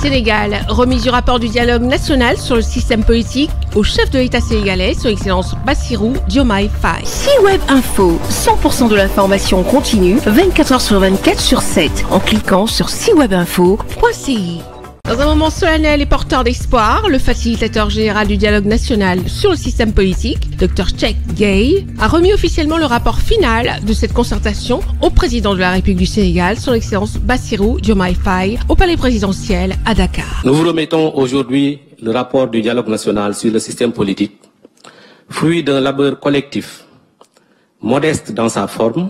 Sénégal, remise du rapport du dialogue national sur le système politique au chef de l'État sénégalais, son Excellence Bassirou Diomaye Faye. C-Web Info, 100% de l'information continue, 24 h sur 24 sur 7, en cliquant sur cwebinfo.ci. Dans un moment solennel et porteur d'espoir, le facilitateur général du dialogue national sur le système politique, Dr Cheikh Gueye, a remis officiellement le rapport final de cette concertation au président de la République du Sénégal, son Excellence Bassirou Diomaye Faye, au palais présidentiel à Dakar. Nous vous remettons aujourd'hui le rapport du dialogue national sur le système politique, fruit d'un labeur collectif, modeste dans sa forme,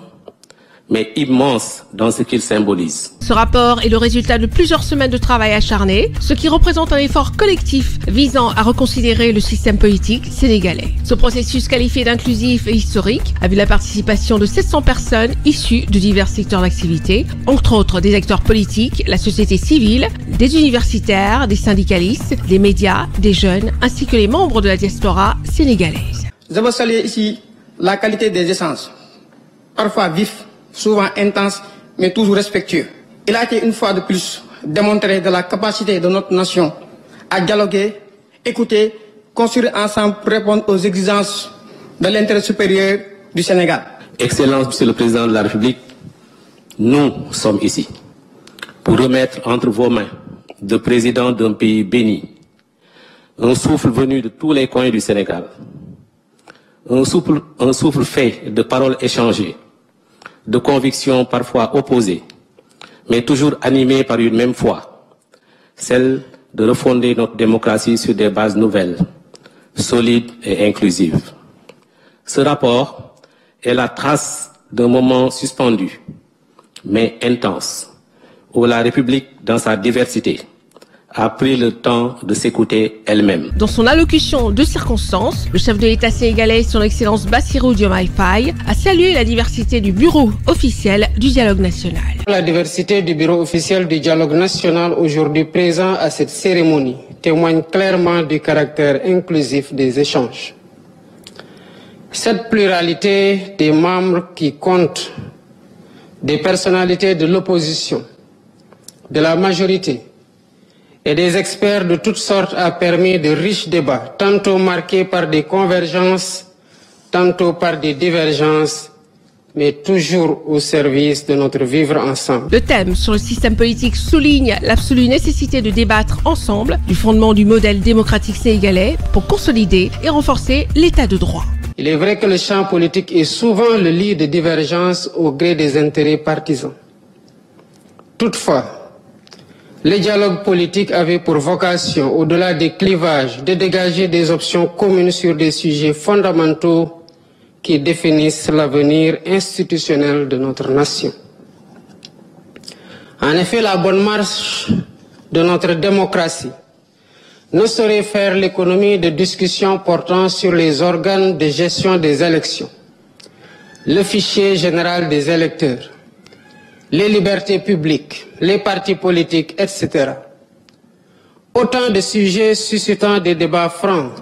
mais immense dans ce qu'il symbolise. Ce rapport est le résultat de plusieurs semaines de travail acharné, ce qui représente un effort collectif visant à reconsidérer le système politique sénégalais. Ce processus qualifié d'inclusif et historique a vu la participation de 700 personnes issues de divers secteurs d'activité, entre autres des acteurs politiques, la société civile, des universitaires, des syndicalistes, des médias, des jeunes, ainsi que les membres de la diaspora sénégalaise. Je veux saluer ici la qualité des échanges, parfois vifs, souvent intense, mais toujours respectueux. Il a été une fois de plus démontré de la capacité de notre nation à dialoguer, écouter, construire ensemble pour répondre aux exigences de l'intérêt supérieur du Sénégal. Excellence, Monsieur le Président de la République, nous sommes ici pour remettre entre vos mains, de président d'un pays béni, un souffle venu de tous les coins du Sénégal, un souffle fait de paroles échangées, de convictions parfois opposées, mais toujours animées par une même foi, celle de refonder notre démocratie sur des bases nouvelles, solides et inclusives. Ce rapport est la trace d'un moment suspendu, mais intense, où la République, dans sa diversité, a pris le temps de s'écouter elle-même. Dans son allocution de circonstance, le chef de l'État sénégalais, son Excellence Bassirou Diomaye Faye, a salué la diversité du bureau officiel du dialogue national. La diversité du bureau officiel du dialogue national aujourd'hui présent à cette cérémonie témoigne clairement du caractère inclusif des échanges. Cette pluralité des membres qui comptent, des personnalités de l'opposition, de la majorité, et des experts de toutes sortes a permis de riches débats, tantôt marqués par des convergences, tantôt par des divergences, mais toujours au service de notre vivre ensemble. Le thème sur le système politique souligne l'absolue nécessité de débattre ensemble du fondement du modèle démocratique sénégalais pour consolider et renforcer l'état de droit. Il est vrai que le champ politique est souvent le lit de divergences au gré des intérêts partisans. Toutefois, le dialogue politique avait pour vocation, au-delà des clivages, de dégager des options communes sur des sujets fondamentaux qui définissent l'avenir institutionnel de notre nation. En effet, la bonne marche de notre démocratie ne saurait faire l'économie de discussions portant sur les organes de gestion des élections, le fichier général des électeurs, les libertés publiques, les partis politiques, etc. Autant de sujets suscitant des débats francs,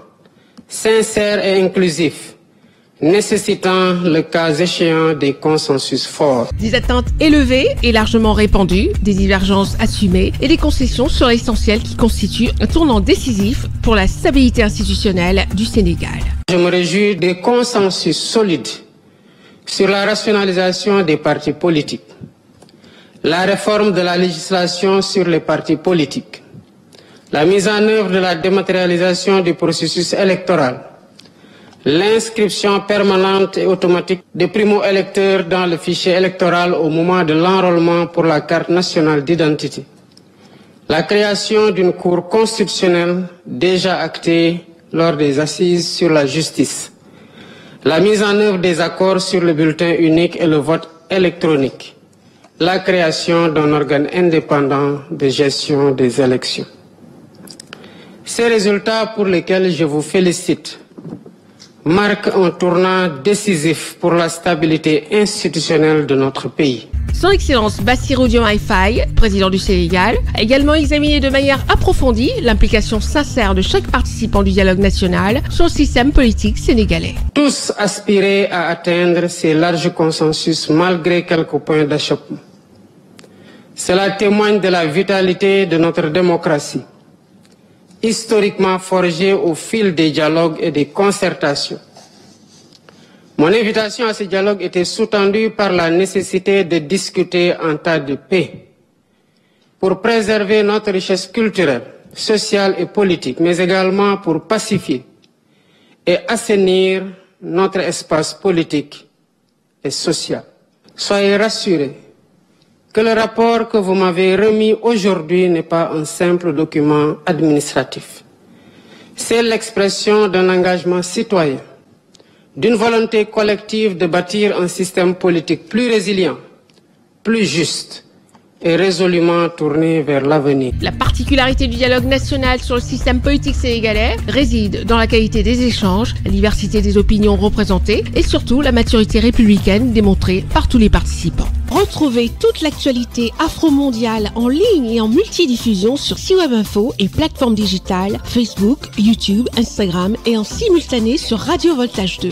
sincères et inclusifs, nécessitant le cas échéant des consensus forts. Des attentes élevées et largement répandues, des divergences assumées et des concessions sur l'essentiel qui constituent un tournant décisif pour la stabilité institutionnelle du Sénégal. Je me réjouis des consensus solides sur la rationalisation des partis politiques, la réforme de la législation sur les partis politiques, la mise en œuvre de la dématérialisation du processus électoral, l'inscription permanente et automatique des primo-électeurs dans le fichier électoral au moment de l'enrôlement pour la carte nationale d'identité, la création d'une cour constitutionnelle déjà actée lors des assises sur la justice, la mise en œuvre des accords sur le bulletin unique et le vote électronique, la création d'un organe indépendant de gestion des élections. Ces résultats pour lesquels je vous félicite marquent un tournant décisif pour la stabilité institutionnelle de notre pays. Son Excellence Bassirou Diomaye Faye, président du Sénégal, a également examiné de manière approfondie l'implication sincère de chaque participant du dialogue national sur le système politique sénégalais. Tous aspiraient à atteindre ces larges consensus malgré quelques points d'achoppement. Cela témoigne de la vitalité de notre démocratie, historiquement forgée au fil des dialogues et des concertations. Mon invitation à ce dialogue était sous-tendue par la nécessité de discuter en temps de paix pour préserver notre richesse culturelle, sociale et politique, mais également pour pacifier et assainir notre espace politique et social. Soyez rassurés que le rapport que vous m'avez remis aujourd'hui n'est pas un simple document administratif. C'est l'expression d'un engagement citoyen, d'une volonté collective de bâtir un système politique plus résilient, plus juste et résolument tourné vers l'avenir. La particularité du dialogue national sur le système politique sénégalais réside dans la qualité des échanges, la diversité des opinions représentées et surtout la maturité républicaine démontrée par tous les participants. Retrouvez toute l'actualité afro-mondiale en ligne et en multidiffusion sur CIWeb Info et plateformes digitales Facebook, YouTube, Instagram et en simultané sur Radio Voltage 2.